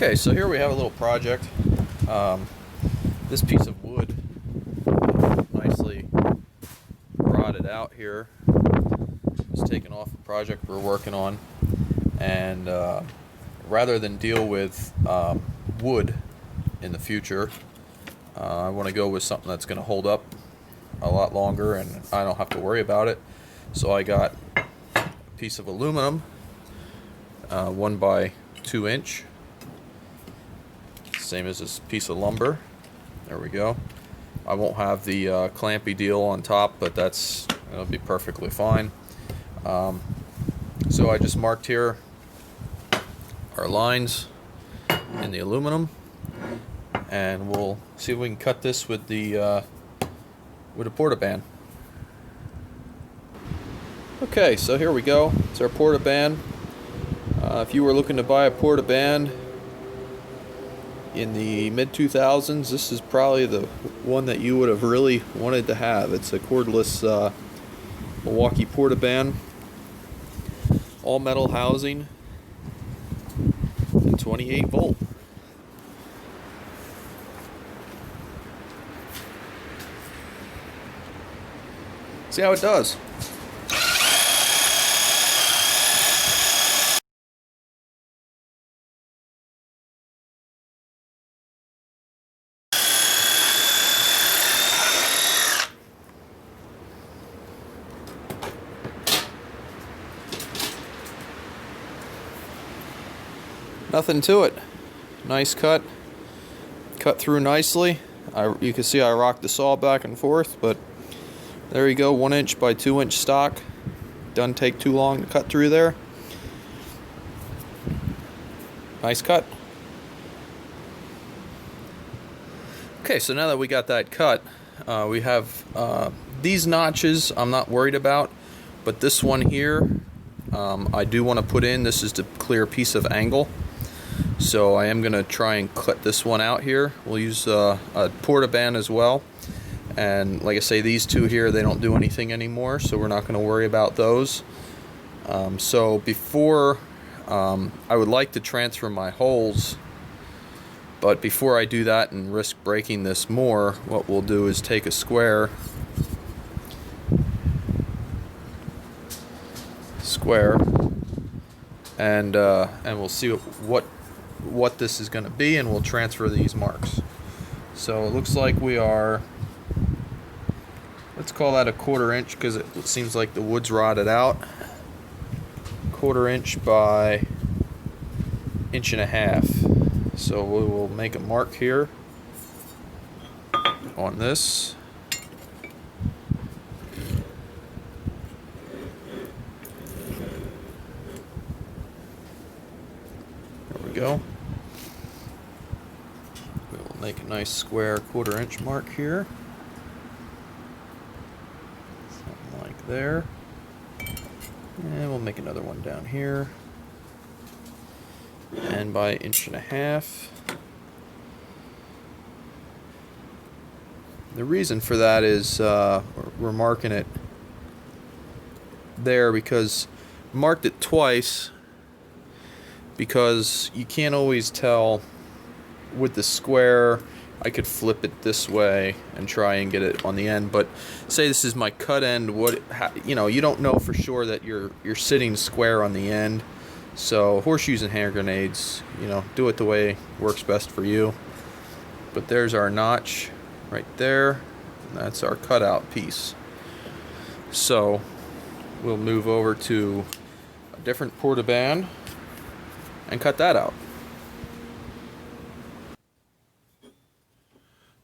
Okay, so here we have a little project. This piece of wood, nicely rotted out here, is taken off a project we're working on, and rather than deal with wood in the future, I want to go with something that's going to hold up a lot longer and I don't have to worry about it. So I got a piece of aluminum, 1 by 2 inch, same as this piece of lumber. There we go. I won't have the clampy deal on top, but it'll be perfectly fine. So I just marked here our lines in the aluminum, and we'll see if we can cut this with a portaband. Okay, so here we go. It's our portaband. If you were looking to buy a portaband in the mid-2000s, this is probably the one that you would have really wanted to have. It's a cordless Milwaukee portaband, all metal housing, and 28 volt. See how it does. Nothing to it. Nice cut. Cut through nicely. You can see I rocked the saw back and forth, but there you go, 1 inch by 2 inch stock. Doesn't take too long to cut through there. Nice cut. Okay, so now that we got that cut, we have these notches I'm not worried about, but this one here I do want to put in. This is to clear a piece of angle. So I am going to try and cut this one out here. We'll use a portaband as well. And like I say, these two here, they don't do anything anymore, so we're not going to worry about those. So before, I would like to transfer my holes, but before I do that and risk breaking this more, what we'll do is take a square, and we'll see what this is going to be, and we'll transfer these marks. So it looks like we are, let's call that a 1/4 inch because it seems like the wood's rotted out. 1/4 inch by 1.5 inches. So we will make a mark here on this. There we go. We will make a nice square 1/4 inch mark here. Something like there. And we'll make another one down here. And by 1.5 inches. The reason for that is we're marking it there because marked it twice, because you can't always tell with the square. I could flip it this way and try and get it on the end, but say this is my cut end, you don't know for sure that you're sitting square on the end. So horseshoes and hand grenades, do it the way works best for you. But there's our notch right there, and that's our cutout piece. So we'll move over to a different portaband and cut that out.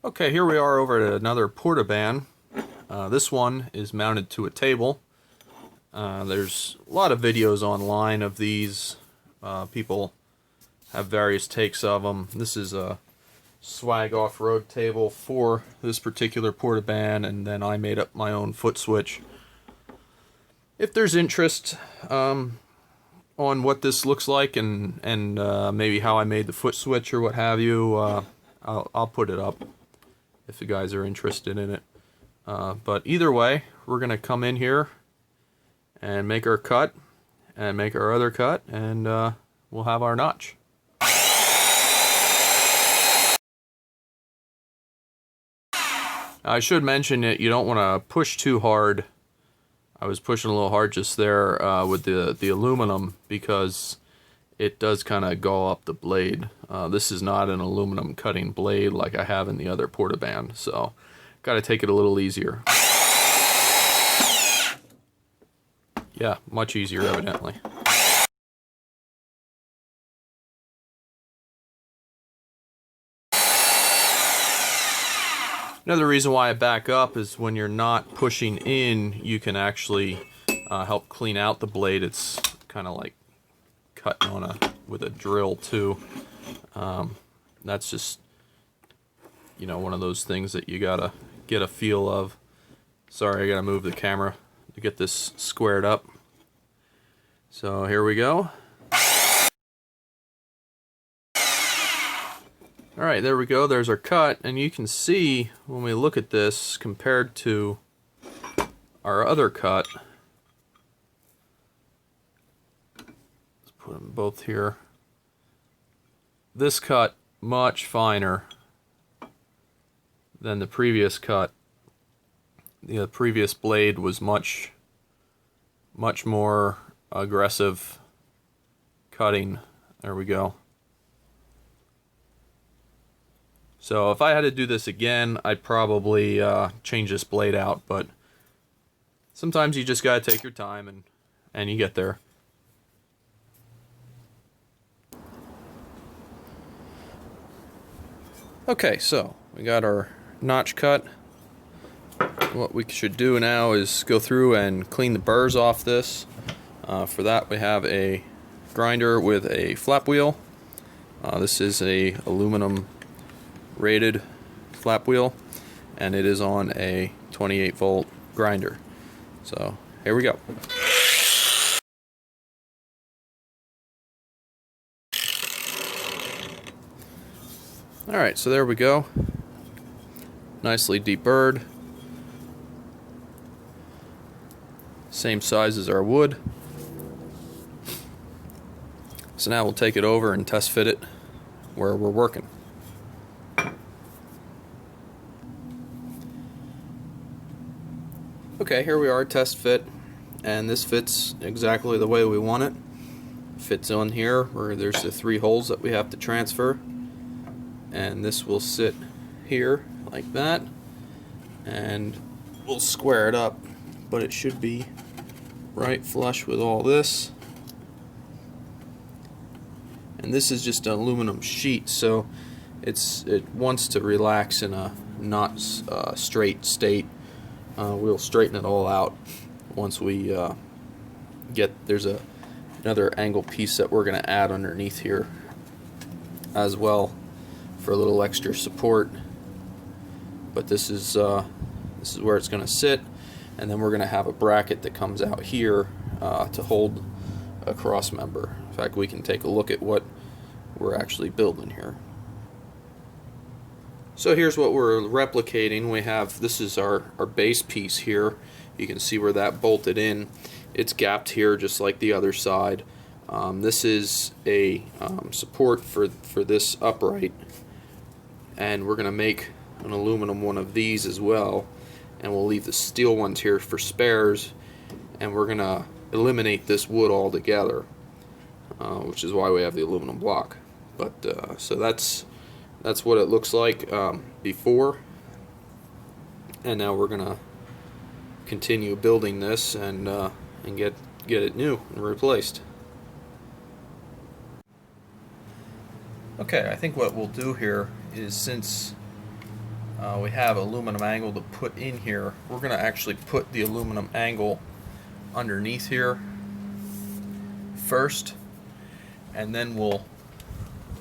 Okay, here we are over at another portaband. This one is mounted to a table. There's a lot of videos online of these. People have various takes of them. This is a swag off-road table for this particular portaband, and then I made up my own foot switch. If there's interest on what this looks like and maybe how I made the foot switch or what have you, I'll put it up if you guys are interested in it. But either way, we're going to come in here and make our cut and make our other cut, and we'll have our notch. I should mention that you don't want to push too hard. I was pushing a little hard just there with the aluminum, because it does kind of gall up the blade. This is not an aluminum cutting blade like I have in the other Portaband, so got to take it a little easier. Yeah, much easier evidently. Another reason why I back up is when you're not pushing in, you can actually help clean out the blade. It's kind of like cutting on with a drill too. That's just, you know, one of those things that you gotta get a feel of. Sorry, I gotta move the camera to get this squared up. So here we go. Alright, there we go. There's our cut, and you can see when we look at this compared to our other cut. Let's put them both here. This cut much finer than the previous cut. The previous blade was much more aggressive cutting. There we go. So if I had to do this again, I'd probably change this blade out, but sometimes you just gotta take your time and you get there. Okay, so we got our notch cut. What we should do now is go through and clean the burrs off this. For that we have a grinder with a flap wheel. This is a aluminum rated flap wheel, and it is on a 28 volt grinder. So here we go. Alright, so there we go. Nicely deburred. Same size as our wood. So now we'll take it over and test fit it where we're working. Okay, here we are, test fit, and this fits exactly the way we want it. Fits on here where there's the 3 holes that we have to transfer, and this will sit here like that, and we'll square it up, but it should be right flush with all this. And this is just an aluminum sheet, so it wants to relax in a not straight state. We'll straighten it all out once we there's another angle piece that we're going to add underneath here as well for a little extra support. But this is where it's going to sit, and then we're going to have a bracket that comes out here to hold a cross member. In fact, we can take a look at what we're actually building here. So here's what we're replicating. We have, this is our base piece here. You can see where that bolted in. It's gapped here just like the other side. This is a support for this upright, and we're going to make an aluminum one of these as well, and we'll leave the steel ones here for spares, and we're going to eliminate this wood altogether, which is why we have the aluminum block. But so that's what it looks like before, and now we're gonna continue building this and get it new and replaced. Okay, I think what we'll do here is, since we have aluminum angle to put in here, we're gonna actually put the aluminum angle underneath here first, and then we'll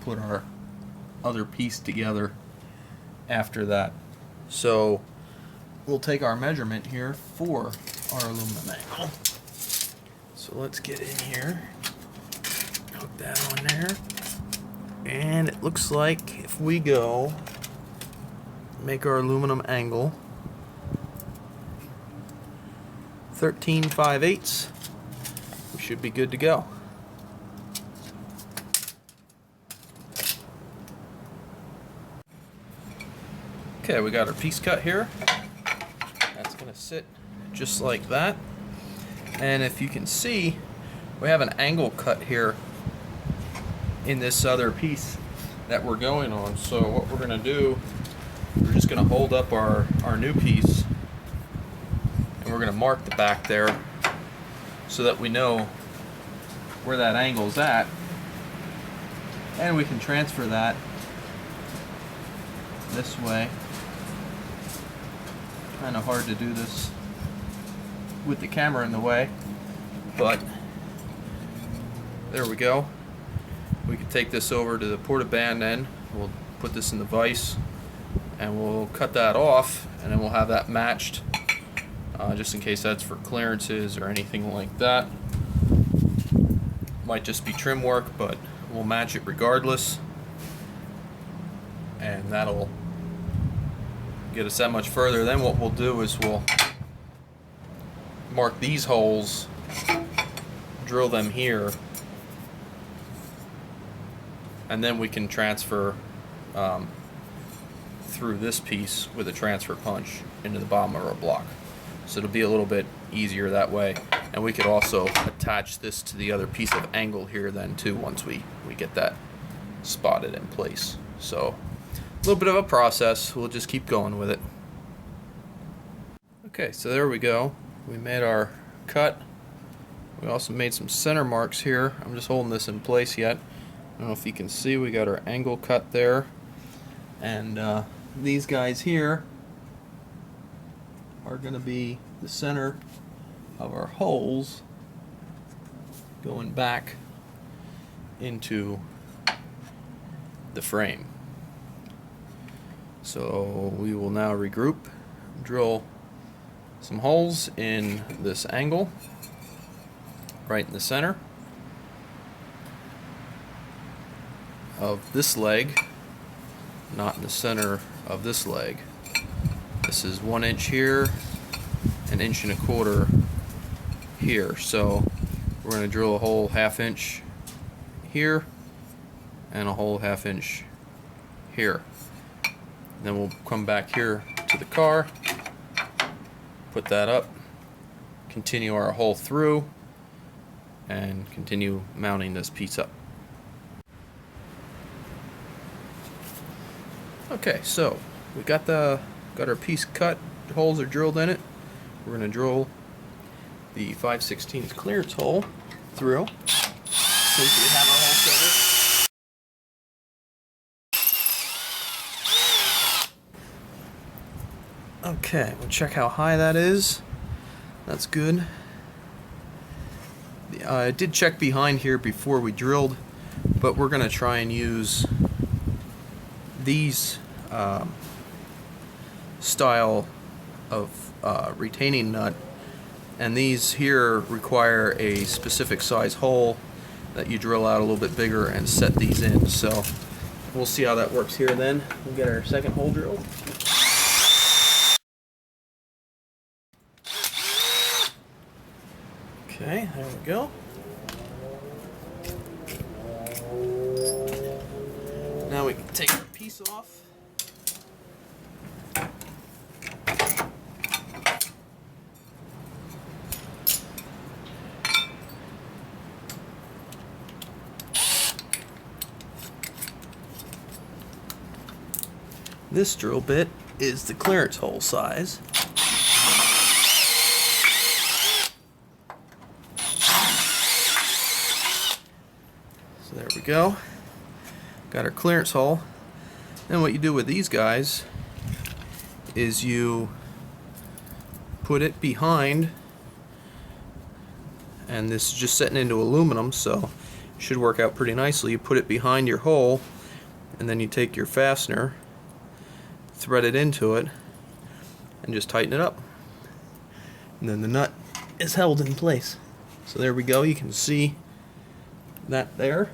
put our other piece together after that. So we'll take our measurement here for our aluminum angle. So let's get in here, hook that on there, and it looks like if we go make our aluminum angle 13 5/8, we should be good to go. Okay, we got our piece cut here. That's going to sit just like that. And if you can see, we have an angle cut here in this other piece that we're going on. So what we're going to do, we're just going to hold up our new piece, and we're going to mark the back there so that we know where that angle's at, and we can transfer that this way. Kind of hard to do this with the camera in the way, but there we go. We can take this over to the portaband then. We'll put this in the vise and we'll cut that off, and then we'll have that matched just in case that's for clearances or anything like that. Might just be trim work, but we'll match it regardless, and that'll get us that much further. Then what we'll do is we'll mark these holes, drill them here, and then we can transfer through this piece with a transfer punch into the bottom of our block. So it'll be a little bit easier that way, and we could also attach this to the other piece of angle here then too once we get that spotted in place. So a little bit of a process. We'll just keep going with it. Okay, so there we go. We made our cut. We also made some center marks here. I'm just holding this in place yet. I don't know if you can see, we got our angle cut there, and these guys here are going to be the center of our holes going back into the frame. So we will now regroup, drill some holes in this angle right in the center of this leg, not in the center of this leg. This is 1 inch here, 1.25 inches here. So we're going to drill a hole 1/2 inch here and a hole 1/2 inch here. Then we'll come back here to the car, put that up, continue our hole through, and continue mounting this piece up. Okay, so we got our piece cut, the holes are drilled in it. We're going to drill the 5/16 clearance hole through, since we have our hole covered. Okay, we'll check how high that is. That's good. I did check behind here before we drilled, but we're going to try and use these style of retaining nut, and these here require a specific size hole that you drill out a little bit bigger and set these in. So we'll see how that works here. Then we'll get our second hole drilled. Okay, there we go. Now we can take our piece off. This drill bit is the clearance hole size. So there we go. Got our clearance hole. Then what you do with these guys is you put it behind, and this is just setting into aluminum, so it should work out pretty nicely. You put it behind your hole, and then you take your fastener, thread it into it, and just tighten it up, and then the nut is held in place. So there we go. You can see that there.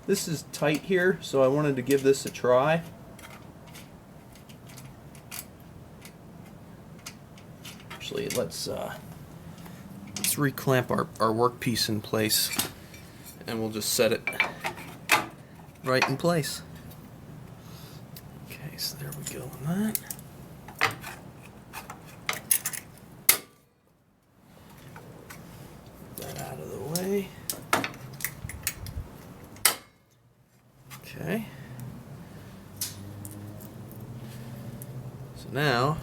This is tight here, so I wanted to give this a try. Actually, let's reclamp our workpiece in place, and we'll just set it right in place. so there we go on that. Get that out of the way. Okay. So now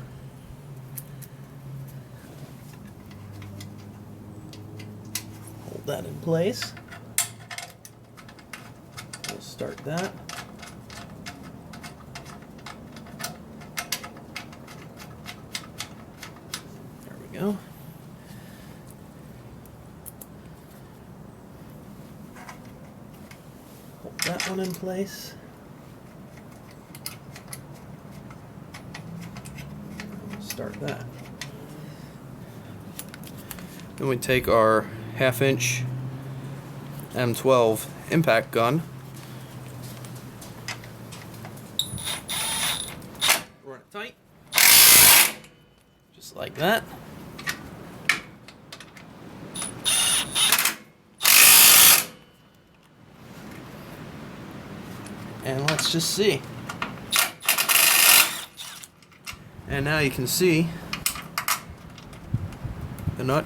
hold that in place. We'll start that. There we go. Hold that one in place. Start that. Then we take our 1/2-inch M12 impact gun, run it tight, just like that. And let's just see. And now you can see the nut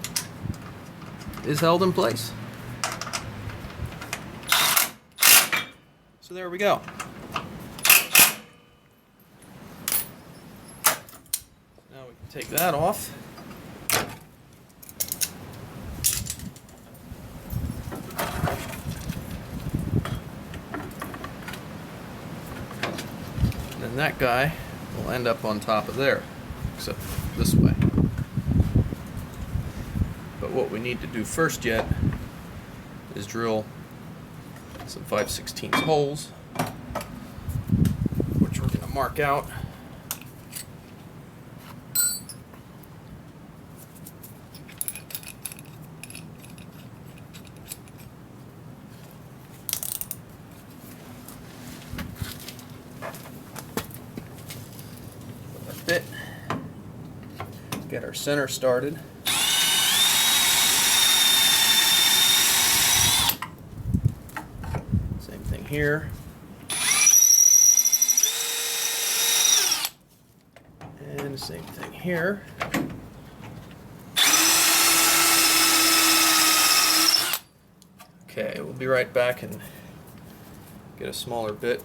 is held in place. So there we go. Now we can take that off. And then that guy will end up on top of there, except this way. But what we need to do first yet is drill some 5/16 holes, which we're going to mark out. Bit. Get our center started. Same thing here. And the same thing here. Okay, we'll be right back and get a smaller bit.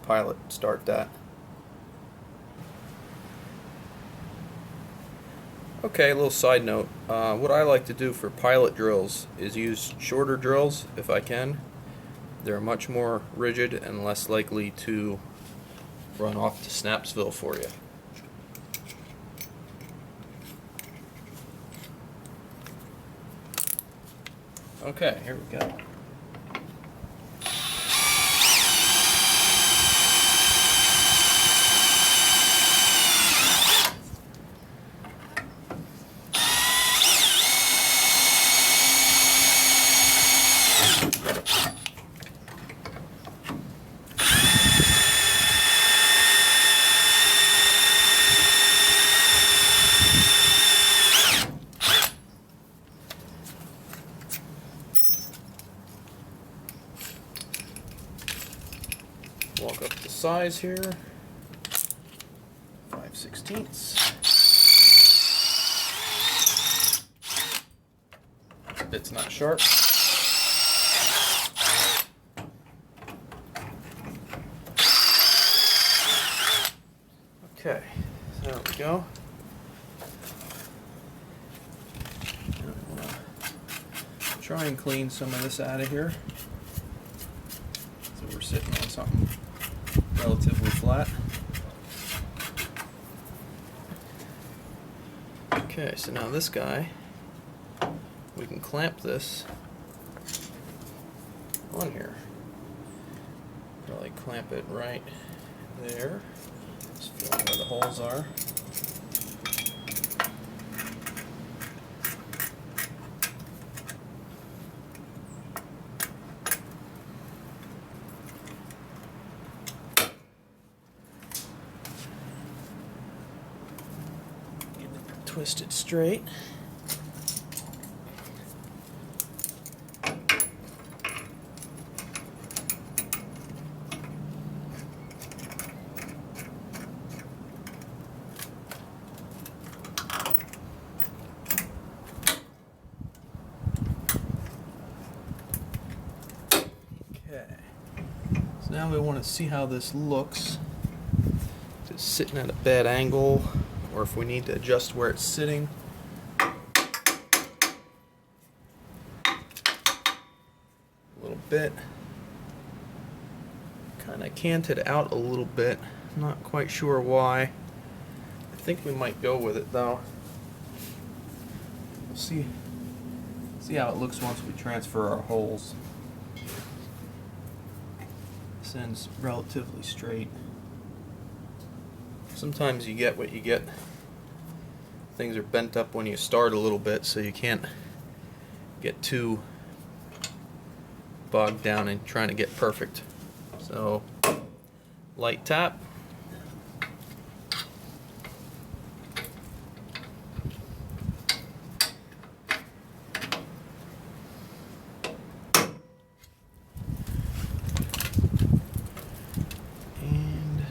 Pilot, start that. Okay, a little side note. What I like to do for pilot drills is use shorter drills if I can. They're much more rigid and less likely to run off to Snapsville for you. Okay, here we go. Walk up the size here, 5/16. Bit's not sharp. Okay, so there we go. Now I'm gonna try and clean some of this out of here. So we're sitting on something relatively flat. Okay, so now this guy, we can clamp this on here. Probably clamp it right there. Just feel where the holes are. Twisted straight. Okay, so now we want to see how this looks. If it's sitting at a bad angle, or if we need to adjust where it's sitting. A little bit. Kind of canted out a little bit. Not quite sure why. I think we might go with it though. We'll see how it looks once we transfer our holes. This end's relatively straight. Sometimes you get what you get. Things are bent up when you start a little bit, so you can't get too bogged down in trying to get perfect. So, light tap. And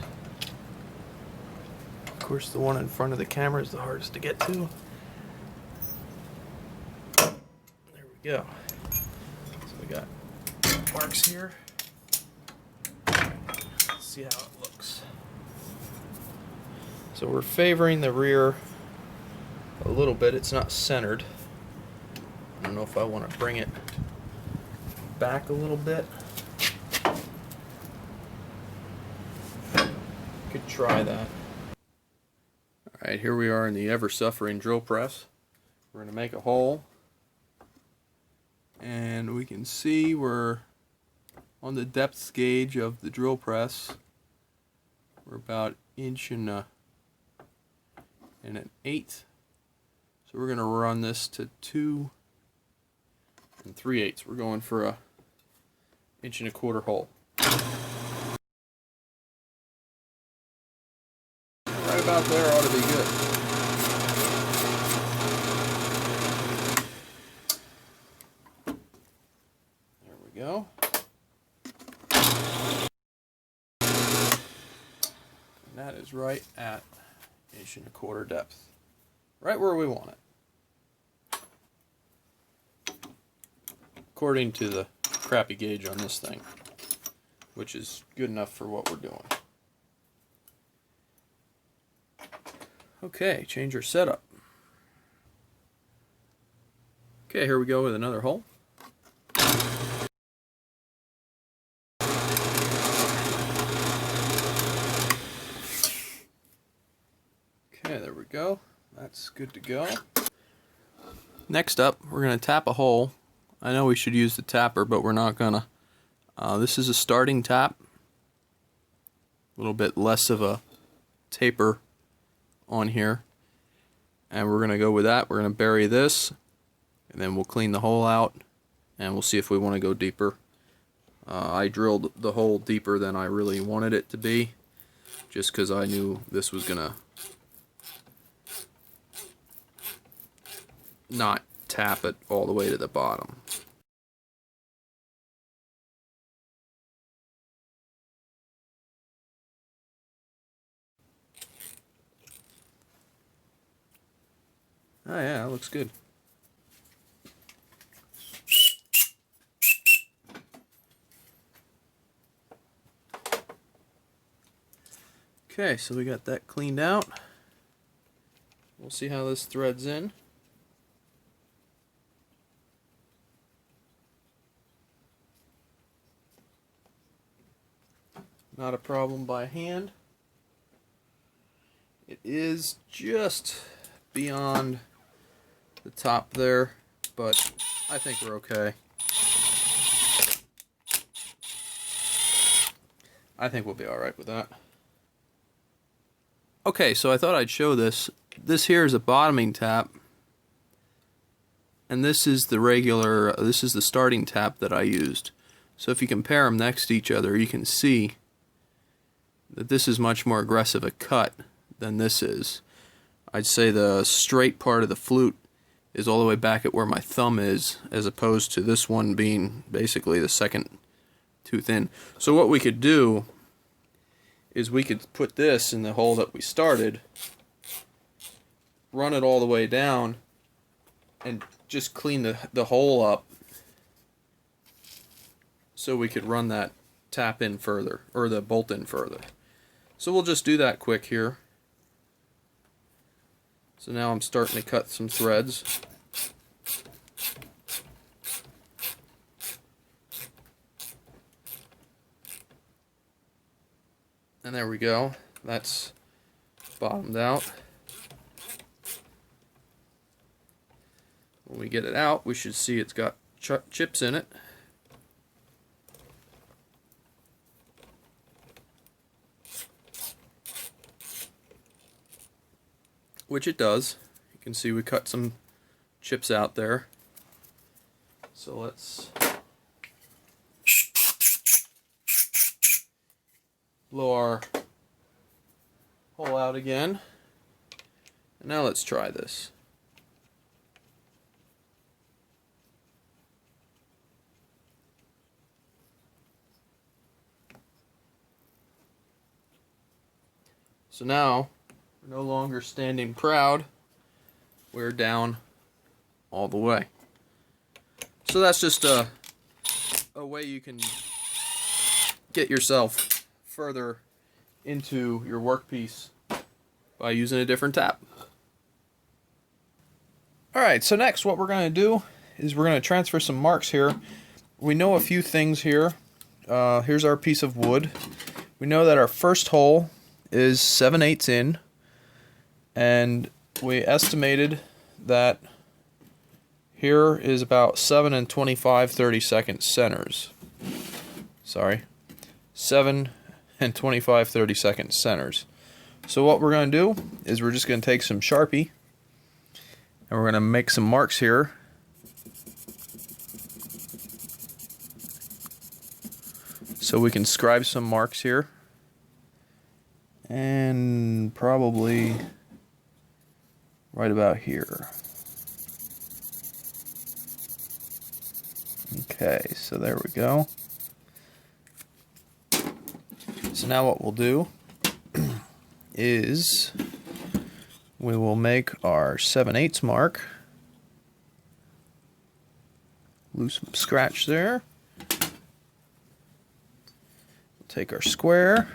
of course the one in front of the camera is the hardest to get to. There we go. So we got marks here. See how it looks. So we're favoring the rear a little bit. It's not centered. I don't know if I want to bring it back a little bit. Could try that. Alright, here we are in the ever-suffering drill press. We're going to make a hole. And we can see we're on the depth gauge of the drill press. We're about inch and an eighth. So we're going to run this to 2 3/8. We're going for a 1 1/4 hole. Right about there ought to be good. There we go. And that is right at 1 1/4 depth. Right where we want it. According to the crappy gauge on this thing, which is good enough for what we're doing. Okay, change our setup. Okay, here we go with another hole. Okay, there we go. That's good to go. Next up, we're going to tap a hole. I know we should use the tapper, but we're not gonna. This is a starting tap. A little bit less of a taper on here. And we're gonna go with that. We're gonna bury this, and then we'll clean the hole out, and we'll see if we want to go deeper. I drilled the hole deeper than I really wanted it to be, just because I knew this was gonna not tap it all the way to the bottom. Oh yeah, that looks good. Okay, so we got that cleaned out. We'll see how this threads in. Not a problem by hand. It is just beyond the top there, but I think we're okay. I think we'll be alright with that. Okay, so I thought I'd show this. This here is a bottoming tap, and this is the regular, this is the starting tap that I used. So if you compare them next to each other, you can see that this is much more aggressive a cut than this is. I'd say the straight part of the flute is all the way back at where my thumb is, as opposed to this one being basically the second tooth in. So what we could do is we could put this in the hole that we started, run it all the way down, and just clean the hole up so we could run that tap in further, or the bolt in further. So we'll just do that quick here. So now I'm starting to cut some threads. And there we go. That's bottomed out. When we get it out, we should see it's got chips in it. Which it does. You can see we cut some chips out there. So let's blow our hole out again. And now let's try this. So now, we're no longer standing proud, we're down all the way. So that's just a way you can get yourself further into your workpiece by using a different tap. Alright, so next what we're going to do is we're going to transfer some marks here. We know a few things here. Here's our piece of wood. We know that our first hole is 7/8 in, and we estimated that here is about 7 and 25/32 centers. Sorry, 7 and 25/32 centers. So what we're going to do is we're just going to take some Sharpie and we're going to make some marks here. So we can scribe some marks here. And probably right about here. Okay, so there we go. So now what we'll do is we will make our 7/8 mark. Loose scratch there. Take our square.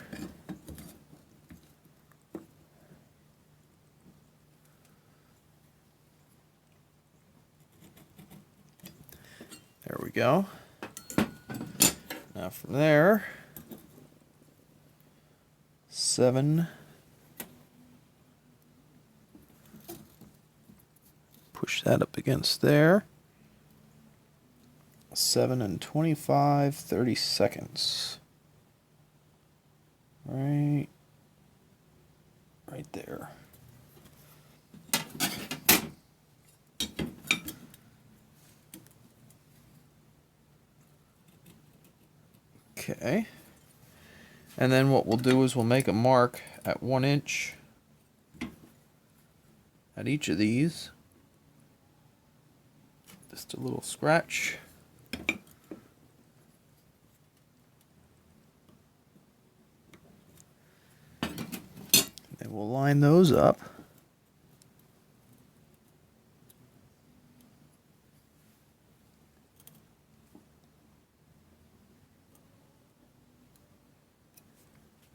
There we go. Now from there, 7, push that up against there, 7 and 25/32. Right there. Okay, and then what we'll do is we'll make a mark at 1 inch at each of these. Just a little scratch. Then we'll line those up.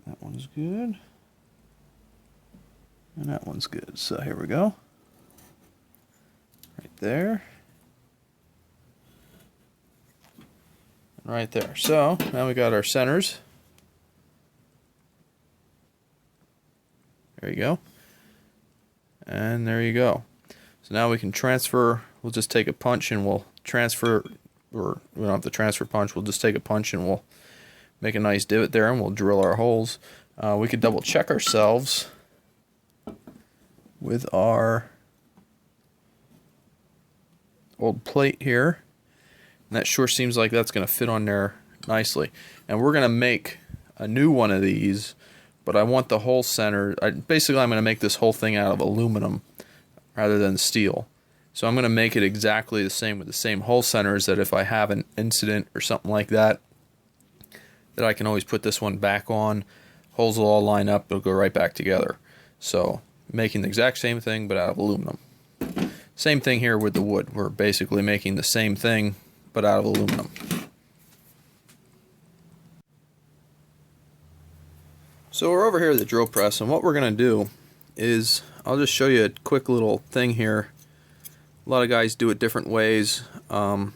That one's good. And that one's good. So here we go. Right there. And right there. So now we got our centers. There you go. And there you go. So now we can transfer. We'll just take a punch and we'll transfer, or we don't have to transfer punch. We'll just take a punch and we'll make a nice divot there and we'll drill our holes. We could double check ourselves with our old plate here. And that sure seems like that's going to fit on there nicely. And we're going to make a new one of these, but I want the whole center. Basically, I'm going to make this whole thing out of aluminum rather than steel. So I'm going to make it exactly the same with the same hole centers, that if I have an incident or something like that, that I can always put this one back on. Holes will all line up, it'll go right back together. So making the exact same thing but out of aluminum. Same thing here with the wood. We're basically making the same thing but out of aluminum. So we're over here at the drill press, and what we're going to do is, I'll just show you a quick little thing here. A lot of guys do it different ways. I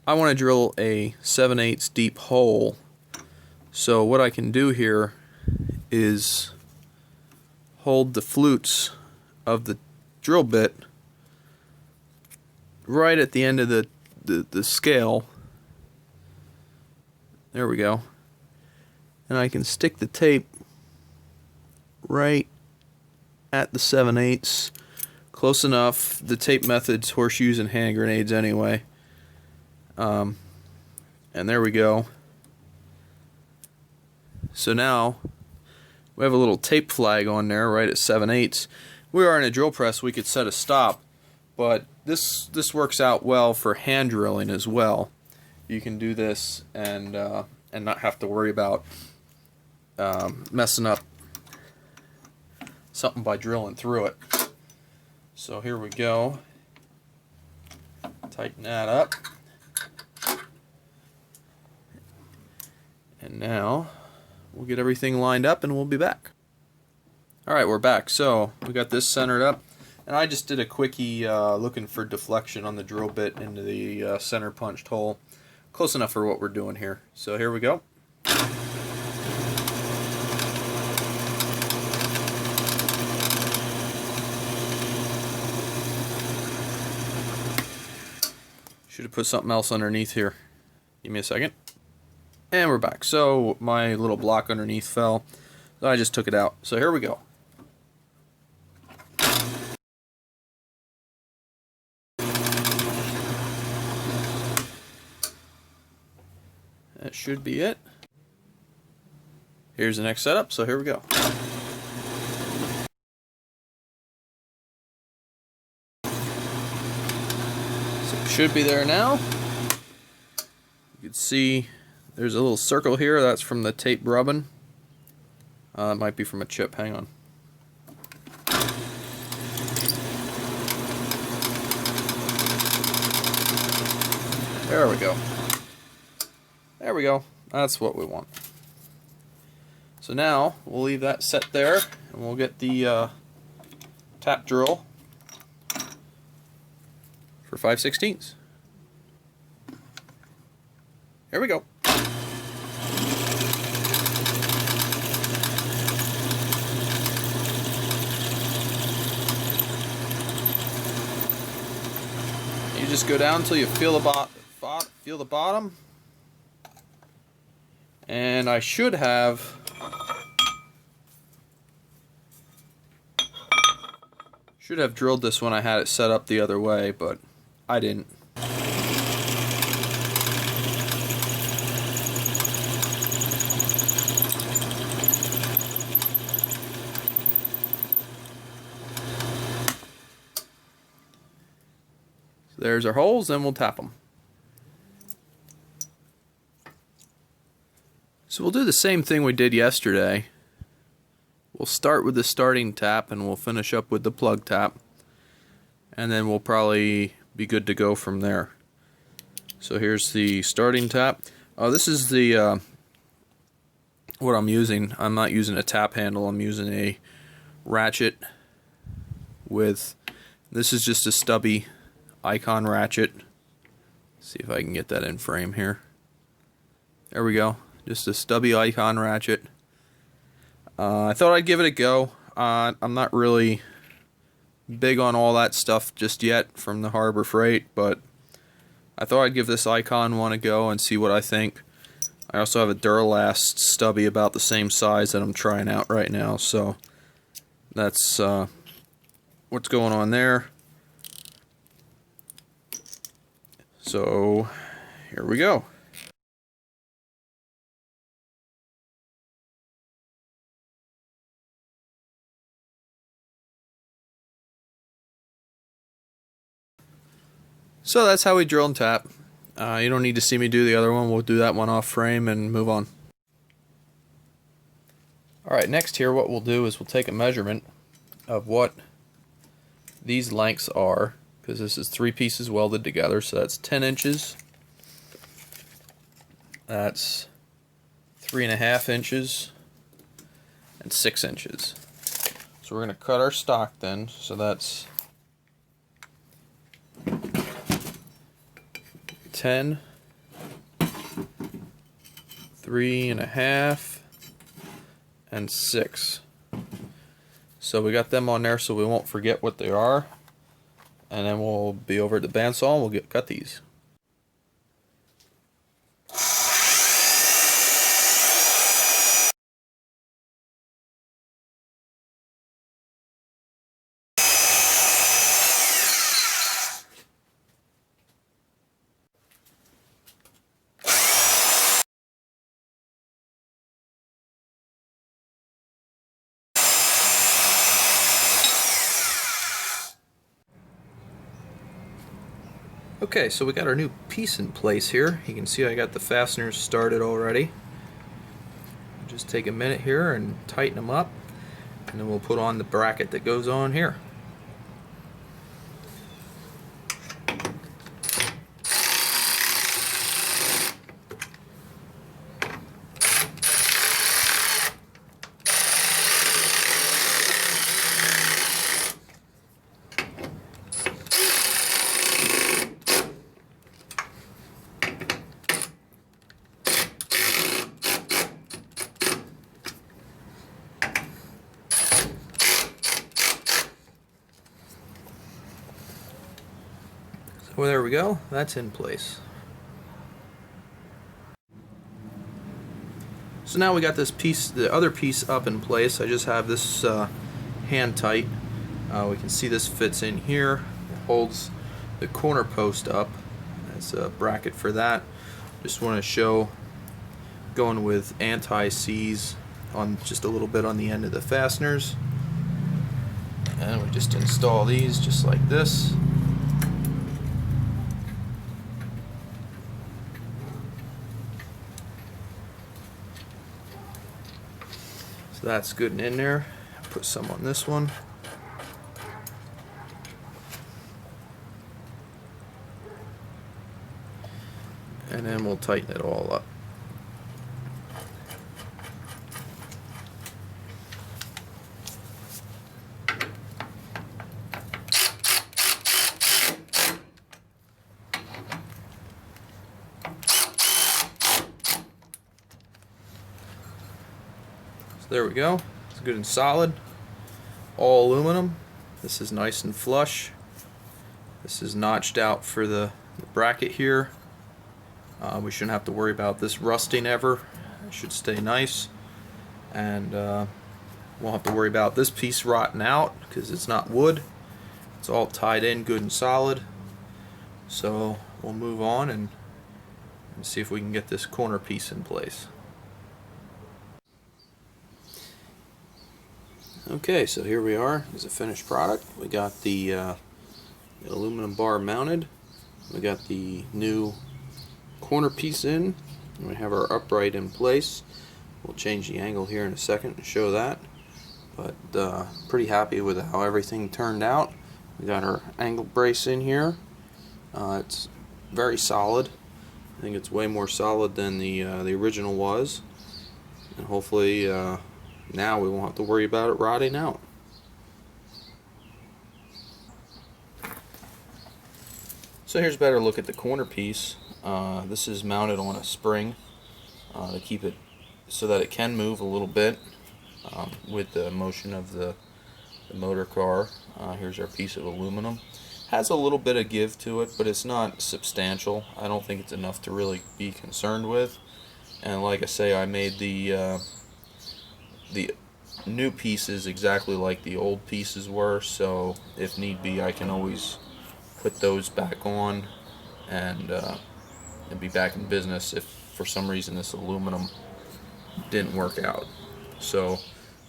want to drill a 7/8 deep hole. So what I can do here is hold the flutes of the drill bit right at the end of the scale. There we go. And I can stick the tape right at the 7/8, close enough. The tape method's horseshoes and hand grenades anyway. And there we go. So now we have a little tape flag on there right at 7/8. We are in a drill press, we could set a stop, but this works out well for hand drilling as well. You can do this and not have to worry about messing up something by drilling through it. So here we go. Tighten that up. And now we'll get everything lined up and we'll be back. Alright, we're back. So we got this centered up. And I just did a quickie looking for deflection on the drill bit into the center punched hole. Close enough for what we're doing here. So here we go. Should have put something else underneath here. Give me a second. And we're back. So my little block underneath fell. So I just took it out. So here we go. That should be it. Here's the next setup. So here we go. Should be there now. You can see there's a little circle here. That's from the tape rubbing. It might be from a chip. Hang on. There we go. There we go. That's what we want. So now we'll leave that set there, and we'll get the tap drill for 5/16. Here we go. You just go down until you feel the bottom. And I should have drilled this when I had it set up the other way, but I didn't. So there's our holes, and we'll tap them. So we'll do the same thing we did yesterday. We'll start with the starting tap and we'll finish up with the plug tap. And then we'll probably be good to go from there. So here's the starting tap. Oh, this is the what I'm using. I'm not using a tap handle. I'm using a ratchet with, this is just a stubby icon ratchet. See if I can get that in frame here. There we go. Just a stubby icon ratchet. I thought I'd give it a go. I'm not really big on all that stuff just yet from the Harbor Freight, but I thought I'd give this icon one a go and see what I think. I also have a Duralast stubby about the same size that I'm trying out right now, so that's what's going on there. So here we go. So that's how we drill and tap. You don't need to see me do the other one. We'll do that one off frame and move on. Alright, next here what we'll do is we'll take a measurement of what these lengths are, because this is 3 pieces welded together, so that's 10 inches. That's 3.5 inches. and 6 inches. So we're going to cut our stock then. So that's 10, 3.5, and 6. So we got them on there so we won't forget what they are. And then we'll be over at the bandsaw and we'll cut these. Okay, so we got our new piece in place here. You can see I got the fasteners started already. Just take a minute here and tighten them up, and then we'll put on the bracket that goes on here. Well, there we go. That's in place. So now we got this piece, the other piece up in place. I just have this hand tight. We can see this fits in here. It holds the corner post up. That's a bracket for that. Just want to show going with anti-seize on just a little bit on the end of the fasteners. And we just install these just like this. So that's good and in there. Put some on this one. And then we'll tighten it all up. So there we go. It's good and solid. All aluminum. This is nice and flush. This is notched out for the bracket here. We shouldn't have to worry about this rusting ever. It should stay nice. And won't have to worry about this piece rotting out because it's not wood. It's all tied in good and solid. So we'll move on and see if we can get this corner piece in place. Okay, so here we are as a finished product. We got the aluminum bar mounted. We got the new corner piece in. And we have our upright in place. We'll change the angle here in a second to show that. But pretty happy with how everything turned out. We got our angle brace in here. It's very solid. I think it's way more solid than the original was. And hopefully now we won't have to worry about it rotting out. So here's a better look at the corner piece. This is mounted on a spring to keep it so that it can move a little bit with the motion of the motor car. Here's our piece of aluminum. Has a little bit of give to it, but it's not substantial. I don't think it's enough to really be concerned with. And like I say, I made the new pieces exactly like the old pieces were, so if need be I can always put those back on and be back in business if for some reason this aluminum didn't work out. So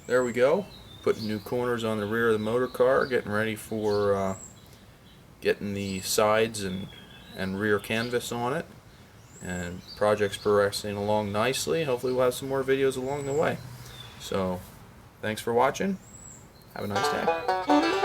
there we go, putting new corners on the rear of the motor car, getting ready for getting the sides and rear canvas on it, and project's progressing along nicely. Hopefully we'll have some more videos along the way. So thanks for watching. Have a nice day.